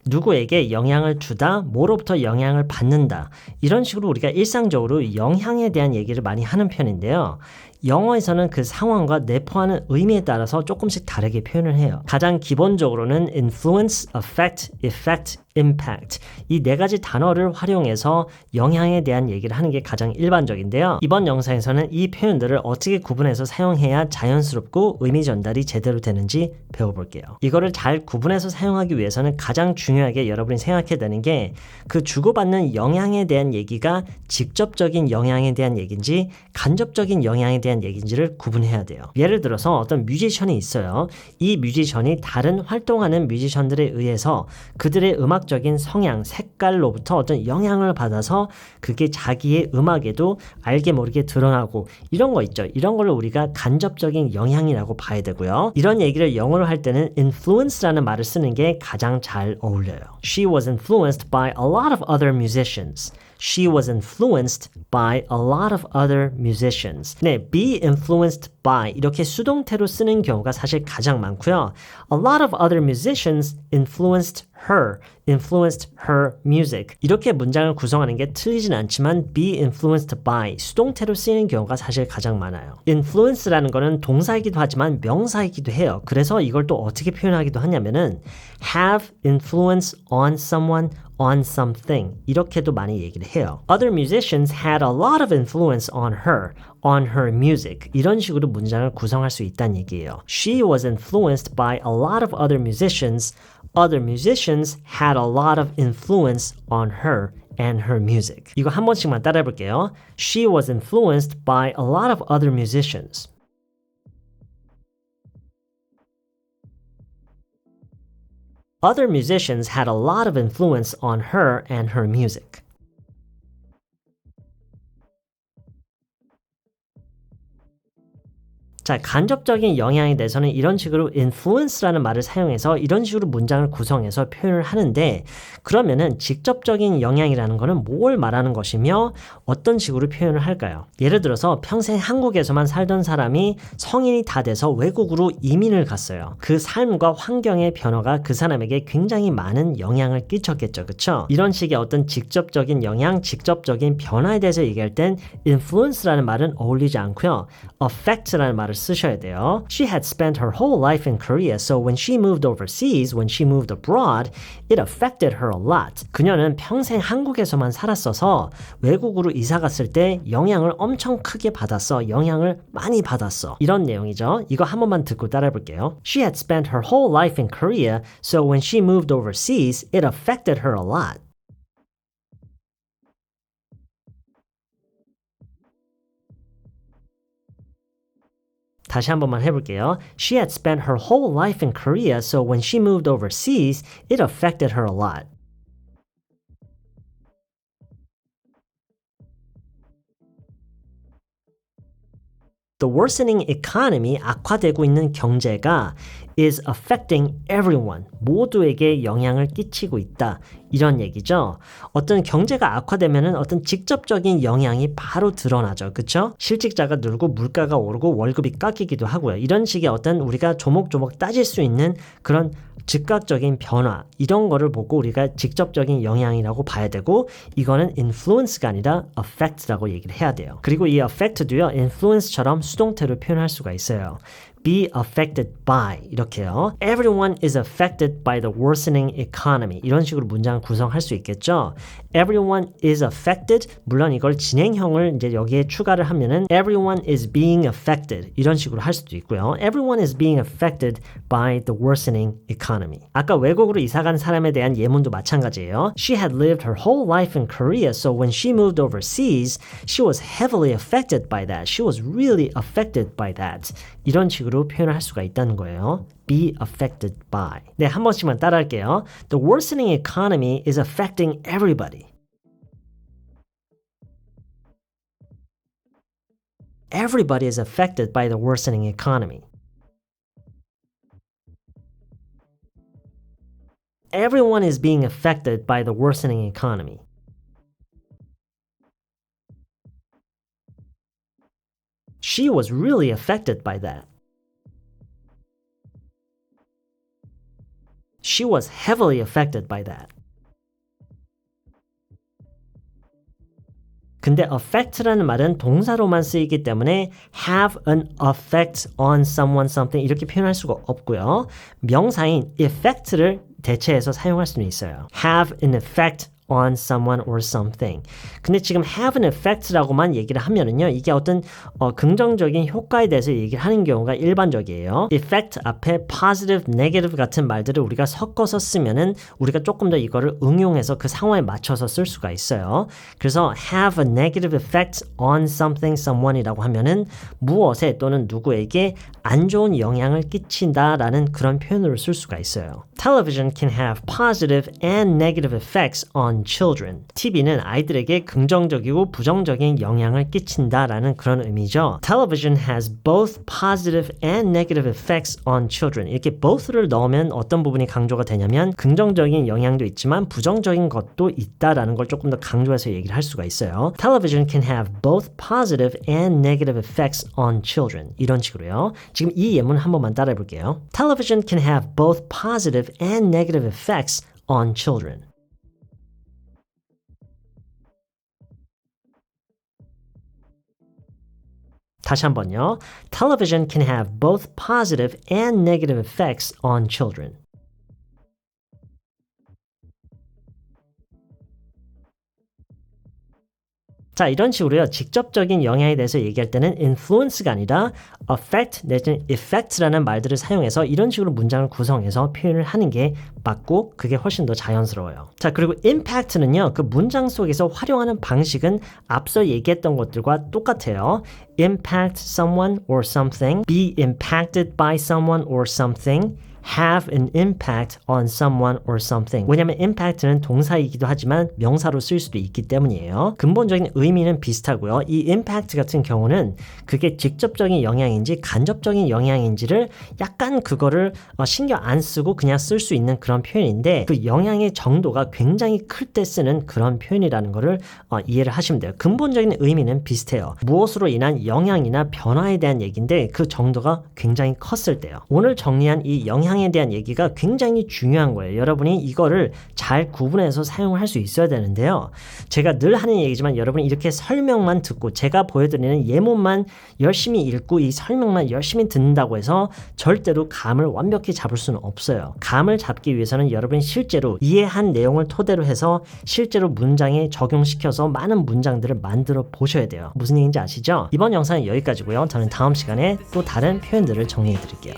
누구에게 영향을 주다, 뭐로부터 영향을 받는다. 이런 식으로 우리가 일상적으로 영향에 대한 얘기를 많이 하는 편인데요. 영어에서는 그 상황과 내포하는 의미에 따라서 조금씩 다르게 표현을 해요. 가장 기본적으로는 influence, affect, effect, impact 이 네 가지 단어를 활용해서 영향에 대한 얘기를 하는 게 가장 일반적인데요. 이번 영상에서는 이 표현들을 어떻게 구분해서 사용해야 자연스럽고 의미 전달이 제대로 되는지 배워볼게요. 이거를 잘 구분해서 사용하기 위해서는 가장 중요하게 여러분이 생각해야 되는 게 그 주고받는 영향에 대한 얘기가 직접적인 영향에 대한 얘기인지 간접적인 영향에 대한 얘기인지를 구분해야 돼요. 예를 들어서 어떤 뮤지션이 있어요. 이 뮤지션이 다른 활동하는 뮤지션들에 의해서 그들의 음악적인 성향, 색깔로부터 어떤 영향을 받아서 그게 자기의 음악에도 알게 모르게 드러나고 이런 거 있죠. 이런 걸로 우리가 간접적인 영향이라고 봐야 되고요. 이런 얘기를 영어로 할 때는 influence라는 말을 쓰는 게 가장 잘 어울려요. She was influenced by a lot of other musicians. She was influenced by a lot of other musicians. 네, be influenced by 이렇게 수동태로 쓰는 경우가 사실 가장 많고요. A lot of other musicians influenced her music. 이렇게 문장을 구성하는 게 틀리진 않지만 be influenced by 수동태로 쓰이는 경우가 사실 가장 많아요. influence라는 거는 동사이기도 하지만 명사이기도 해요. 그래서 이걸 또 어떻게 표현하기도 하냐면은 have influence on someone on something 이렇게도 많이 얘기를 해요. Other musicians had a lot of influence on her music. 이런 식으로 문장을 구성할 수 있다는 얘기예요. She was influenced by a lot of other musicians. Other musicians had a lot of influence on her and her music. 이거 한 번씩만 따라해 볼게요. She was influenced by a lot of other musicians. Other musicians had a lot of influence on her and her music. 자, 간접적인 영향에 대해서는 이런 식으로 influence라는 말을 사용해서 이런 식으로 문장을 구성해서 표현을 하는데 그러면은 직접적인 영향이라는 거는 뭘 말하는 것이며 어떤 식으로 표현을 할까요? 예를 들어서 평생 한국에서만 살던 사람이 성인이 다 돼서 외국으로 이민을 갔어요. 그 삶과 환경의 변화가 그 사람에게 굉장히 많은 영향을 끼쳤겠죠. 그쵸? 이런 식의 어떤 직접적인 영향, 직접적인 변화에 대해서 얘기할 땐 influence라는 말은 어울리지 않고요. affect라는 말을 쓰셔야 돼요. She had spent her whole life in Korea, so when she moved overseas, when she moved abroad, it affected her a lot. 그녀는 평생 한국에서만 살았어서 외국으로 이사 갔을 때 영향을 엄청 크게 받았어. 영향을 많이 받았어. 이런 내용이죠. 이거 한 번만 듣고 따라해 볼게요. She had spent her whole life in Korea, so when she moved overseas, it affected her a lot. 다시 한 번만 해볼게요. She had spent her whole life in Korea, so when she moved overseas, it affected her a lot. The worsening economy, 악화되고 있는 경제가 is affecting everyone, 모두에게 영향을 끼치고 있다. 이런 얘기죠. 어떤 경제가 악화되면은 어떤 직접적인 영향이 바로 드러나죠. 그쵸? 실직자가 늘고 물가가 오르고 월급이 깎이기도 하고요. 이런 식의 어떤 우리가 조목조목 따질 수 있는 그런 즉각적인 변화 이런 거를 보고 우리가 직접적인 영향이라고 봐야 되고 이거는 influence가 아니라 affect라고 얘기를 해야 돼요. 그리고 이 affect도요. influence처럼 수동태로 표현할 수가 있어요. be affected by 이렇게요. Everyone is affected by the worsening economy. 이런 식으로 문장을 구성할 수 있겠죠. Everyone is affected. 물론 이걸 진행형을 이제 여기에 추가를 하면은 everyone is being affected. 이런 식으로 할 수도 있고요. Everyone is being affected by the worsening economy. 아까 외국으로 이사 간 사람에 대한 예문도 마찬가지예요. She had lived her whole life in Korea, so when she moved overseas, she was heavily affected by that. She was really affected by that. 이런 식으로 표현을 할 수가 있다는 거예요. be affected by. 네, 한 번씩만 따라할게요. The worsening economy is affecting everybody. Everybody is affected by the worsening economy. Everyone is being affected by the worsening economy. She was really affected by that. She was heavily affected by that. 근데 affect라는 말은 동사로만 쓰이기 때문에 have an effect on someone something 이렇게 표현할 수가 없고요. 명사인 effect를 대체해서 사용할 수는 있어요. have an effect on someone or something. 근데 지금 have an effect라고만 얘기를 하면은요, 이게 어떤 긍정적인 효과에 대해서 얘기를 하는 경우가 일반적이에요. effect 앞에 positive, negative 같은 말들을 우리가 섞어서 쓰면은 우리가 조금 더 이거를 응용해서 그 상황에 맞춰서 쓸 수가 있어요. 그래서 have a negative effect on something, someone이라고 하면은 무엇에 또는 누구에게 안 좋은 영향을 끼친다라는 그런 표현으로 쓸 수가 있어요. Television can have positive and negative effects on children. TV는 아이들에게 긍정적이고 부정적인 영향을 끼친다라는 그런 의미죠. Television has both positive and negative effects on children. 이렇게 both를 넣으면 어떤 부분이 강조가 되냐면 긍정적인 영향도 있지만 부정적인 것도 있다라는 걸 조금 더 강조해서 얘기를 할 수가 있어요. Television can have both positive and negative effects on children. 이런 식으로요. 지금 이 예문 한 번만 따라해 볼게요. Television can have both positive and negative effects on children. 다시 한번요. Television can have both positive and negative effects on children. 자, 이런 식으로요. 직접적인 영향에 대해서 얘기할 때는 influence가 아니라 affect 내지는 effect라는 말들을 사용해서 이런 식으로 문장을 구성해서 표현을 하는 게 맞고 그게 훨씬 더 자연스러워요. 자, 그리고 impact는요. 그 문장 속에서 활용하는 방식은 앞서 얘기했던 것들과 똑같아요. impact someone or something, be impacted by someone or something, have an impact on someone or something. 왜냐하면 impact는 동사이기도 하지만 명사로 쓸 수도 있기 때문이에요. 근본적인 의미는 비슷하고요. 이 impact 같은 경우는 그게 직접적인 영향인지 간접적인 영향인지를 약간 그거를 신경 안 쓰고 그냥 쓸 수 있는 그런 표현인데 그 영향의 정도가 굉장히 클 때 쓰는 그런 표현이라는 거를 이해를 하시면 돼요. 근본적인 의미는 비슷해요. 무엇으로 인한 영향이나 변화에 대한 얘기인데 그 정도가 굉장히 컸을 때요. 오늘 정리한 이 영향에 대한 얘기가 굉장히 중요한 거예요. 여러분이 이거를 잘 구분해서 사용할 수 있어야 되는데요. 제가 늘 하는 얘기지만 여러분이 이렇게 설명만 듣고 제가 보여드리는 예문만 열심히 읽고 이 설명만 열심히 듣는다고 해서 절대로 감을 완벽히 잡을 수는 없어요. 감을 잡기 위해서는 여러분이 실제로 이해한 내용을 토대로 해서 실제로 문장에 적용시켜서 많은 문장들을 만들어 보셔야 돼요. 무슨 얘기인지 아시죠? 이번 영상은 여기까지고요. 저는 다음 시간에 또 다른 표현들을 정리해 드릴게요.